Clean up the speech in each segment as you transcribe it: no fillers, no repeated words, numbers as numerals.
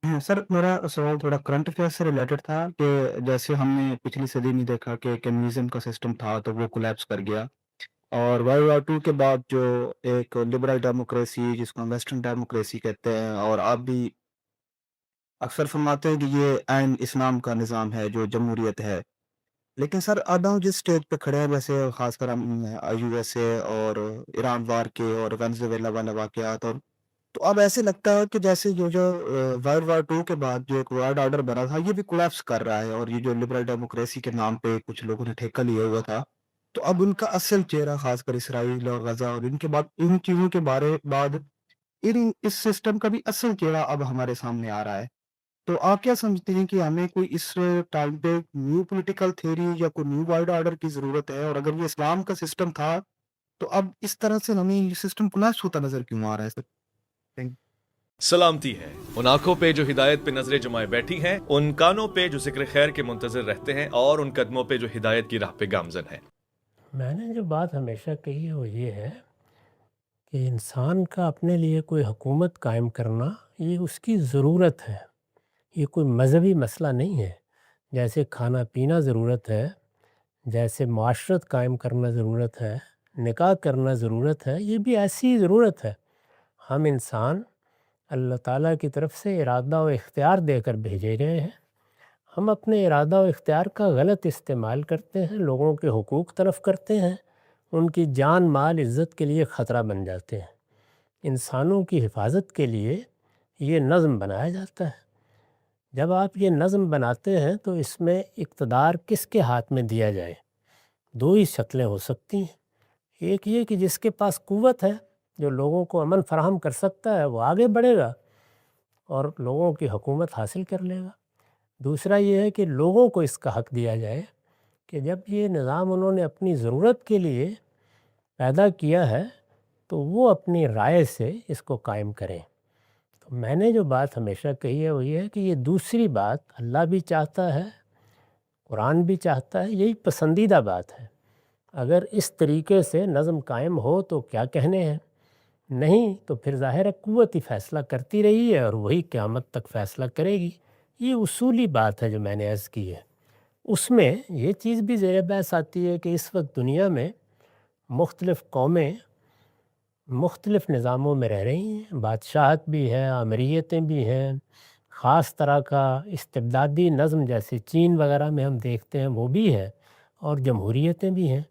हाँ, सर मेरा सवाल थोड़ा करंट अफेयर से रिलेटेड था कि जैसे हमने पिछली सदी में देखा कि कम्युनिज़्म का सिस्टम था तो वो कोलैप्स कर गया और वर्ल्ड वॉर 2 के बाद जो एक लिबरल डेमोक्रेसी जिसको हम वेस्टर्न डेमोक्रेसी कहते हैं और आप भी अक्सर फरमाते हैं कि ये ऐन इस्लाम का निज़ाम है जो जमहूरियत है। लेकिन सर अब हम जिस स्टेज पे खड़े हैं वैसे ख़ासकर हम यूएसए और ईरान वार के और वेनेज़ुएला वाला वाक़यात और तो अब ऐसे लगता है कि जैसे जो वर्ल्ड वॉर 2 के बाद जो एक वर्ल्ड ऑर्डर बना था, ये भी कोलैप्स कर रहा है और ये जो लिबरल डेमोक्रेसी के नाम पे कुछ लोगों ने ठेका लिया हुआ था, तो अब उनका असल चेहरा खासकर इसराइल और गाज़ा और इनके बाद इन चीज़ों के बारे बाद इन इस सिस्टम का भी असल चेहरा अब हमारे सामने आ रहा है। तो आप क्या समझते हैं कि हमें कोई इस टाइम पे न्यू पॉलिटिकल थ्योरी या कोई न्यू वर्ल्ड ऑर्डर की ज़रूरत है? और अगर ये इस्लाम का सिस्टम था, तो अब इस तरह से हमें ये सिस्टम कोलैप्स होता नज़र क्यों आ रहा है सर? थैंक सलामती है उन आंखों पे जो हिदायत पे नजरें जमाए बैठी हैं, उन कानों पे जो जिक्र खैर के मुंतजर रहते हैं और उन कदमों पे जो हिदायत की राह पे गामजन है। मैंने जो बात हमेशा कही है वो ये है कि इंसान का अपने लिए कोई हुकूमत कायम करना ये उसकी ज़रूरत है। ये कोई मज़हबी मसला नहीं है। जैसे खाना पीना ज़रूरत है, जैसे माशरत कायम करना ज़रूरत है, निकाह करना ज़रूरत है, ये भी ऐसी ही ज़रूरत है। हम इंसान अल्लाह ताला की तरफ से इरादा और इख्तियार देकर भेजे गए हैं। हम अपने इरादा और इख्तियार का गलत इस्तेमाल करते हैं, लोगों के हुकूक तलफ़ करते हैं, उनकी जान माल इज़्ज़त के लिए ख़तरा बन जाते हैं। इंसानों की हिफाजत के लिए ये नज़म बनाया जाता है। जब आप ये नज़म बनाते हैं तो इसमें इक़्तिदार किसके हाथ में दिया जाए? 2 ही शक्लें हो सकती हैं। एक ये कि जिसके पास क़ुव्वत है, जो लोगों को अमन फ़राहम कर सकता है, वो आगे बढ़ेगा और लोगों की हुकूमत हासिल कर लेगा। दूसरा ये है कि लोगों को इसका हक़ दिया जाए कि जब ये निज़ाम उन्होंने अपनी ज़रूरत के लिए पैदा किया है, तो वो अपनी राय से इसको कायम करें। तो मैंने जो बात हमेशा कही है वो ये है कि ये दूसरी बात अल्लाह भी चाहता है, कुरान भी चाहता है, यही पसंदीदा बात है। अगर इस तरीके से नज़म कायम हो तो क्या कहने हैं, नहीं तो फिर ज़ाहिर है क़ुव्वत ही फ़ैसला करती रही है और वही क़यामत तक फ़ैसला करेगी। ये उसूली बात है जो मैंने अर्ज़ की है। उसमें ये चीज़ भी ज़ेर बहस आती है कि इस वक्त दुनिया में मुख्तलिफ़ कौमें मुख्तलिफ़ निज़ामों में रह रही हैं, बादशाहत भी है, अमरीयतें भी हैं, ख़ास तरह का इस्तिबदादी नज़म जैसे चीन वग़ैरह में हम देखते हैं वो भी है और जमहूरियतें भी हैं।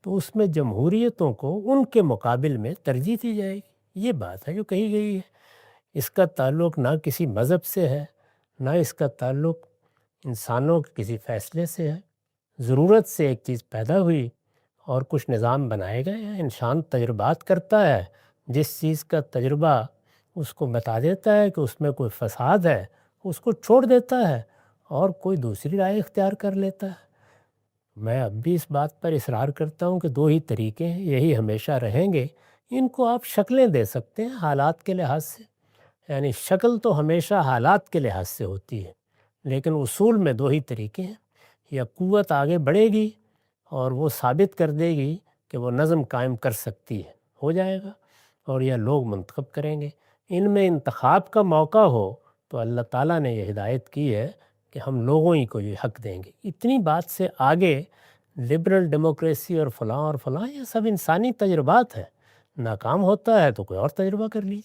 तो उसमें जमहूरियतों को उनके मुकाबिल में तरजीह दी जाएगी, ये बात है जो कही गई है। इसका ताल्लुक़ ना किसी मज़हब से है, ना इसका ताल्लुक़ इंसानों के किसी फ़ैसले से है। ज़रूरत से एक चीज़ पैदा हुई और कुछ निज़ाम बनाए गए हैं। इंसान तजुर्बात करता है, जिस चीज़ का तजुर्बा उसको बता देता है कि उसमें कोई फ़साद है, उसको छोड़ देता है और कोई दूसरी राय इख्तियार कर लेता है। मैं अब भी इस बात पर इसरार करता हूँ कि 2 ही तरीके हैं, यही हमेशा रहेंगे। इनको आप शक्लें दे सकते हैं हालात के लिहाज से, यानी शक्ल तो हमेशा हालात के लिहाज से होती है, लेकिन उसूल में 2 ही तरीके हैं। या क़ुव्वत आगे बढ़ेगी और वो साबित कर देगी कि वो नज़म कायम कर सकती है, हो जाएगा, और या लोग मुंतखब करेंगे। इनमें इंतखाब का मौका हो तो अल्लाह ताला ने ये हिदायत की है कि हम लोगों ही को ये हक़ देंगे। इतनी बात से आगे लिबरल डेमोक्रेसी और फ़लाँ ये सब इंसानी तजुर्बात है। नाकाम होता है तो कोई और तजुर्बा कर लीजिए।